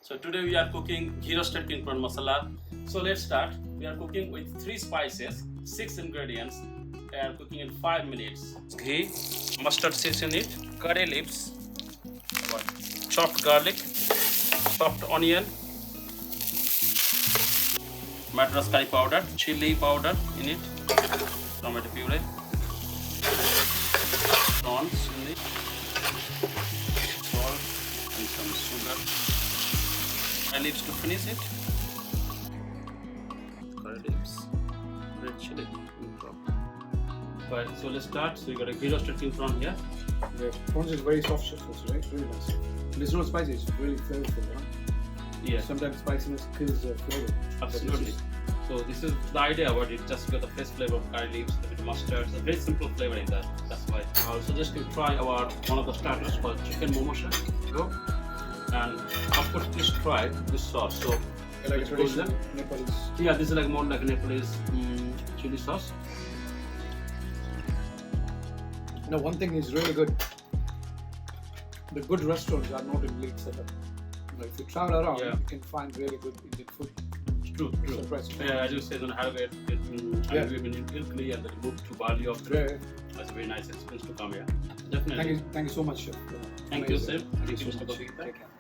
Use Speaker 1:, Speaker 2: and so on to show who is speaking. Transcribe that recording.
Speaker 1: So today we are cooking Ghee Roasted King Prawn Masala. So let's start. We are cooking with 3 spices, 6 ingredients. We are cooking in 5 minutes. Ghee, mustard seeds in it, curry leaves, chopped garlic, chopped onion, Madras curry powder, chili powder in it, tomato puree, prawns in it, salt and some sugar. Curry leaves to finish it. Curry leaves, red chilli. Right, so let's start. So you got a Ghee Roasted King prawn here.
Speaker 2: The prawns is very soft chef also, right? Really nice. And it's not spicy, it's really flavorful, right?
Speaker 1: Yeah.
Speaker 2: Sometimes spiciness kills the flavor.
Speaker 1: Absolutely. So this is the idea about it. Just got the fresh flavor of curry leaves, a bit of mustard. It's a very simple flavor in that. That's why. I'll suggest you try our one of the starters called chicken momosha. Go. And of course, please try this sauce. So
Speaker 2: Like a traditional Nepalese.
Speaker 1: yeah, this is like more like a Nepalese chili sauce.
Speaker 2: Now, one thing is really good. The good restaurants are not in league setup. You know, if you travel around,
Speaker 1: Yeah.
Speaker 2: you can find really good Indian food.
Speaker 1: True.
Speaker 2: Surprise.
Speaker 1: Yeah, as you said, on have it.
Speaker 2: Yeah.
Speaker 1: We've been in Ilkley and then moved to Bali after.
Speaker 2: Yeah.
Speaker 1: That's a very nice experience to come here. Definitely.
Speaker 2: Thank you so much, chef.
Speaker 1: Thank you,
Speaker 2: Amazing.
Speaker 1: Sim.
Speaker 2: Thank you so
Speaker 1: Mr.
Speaker 2: much.
Speaker 1: Geetha.
Speaker 2: Take care.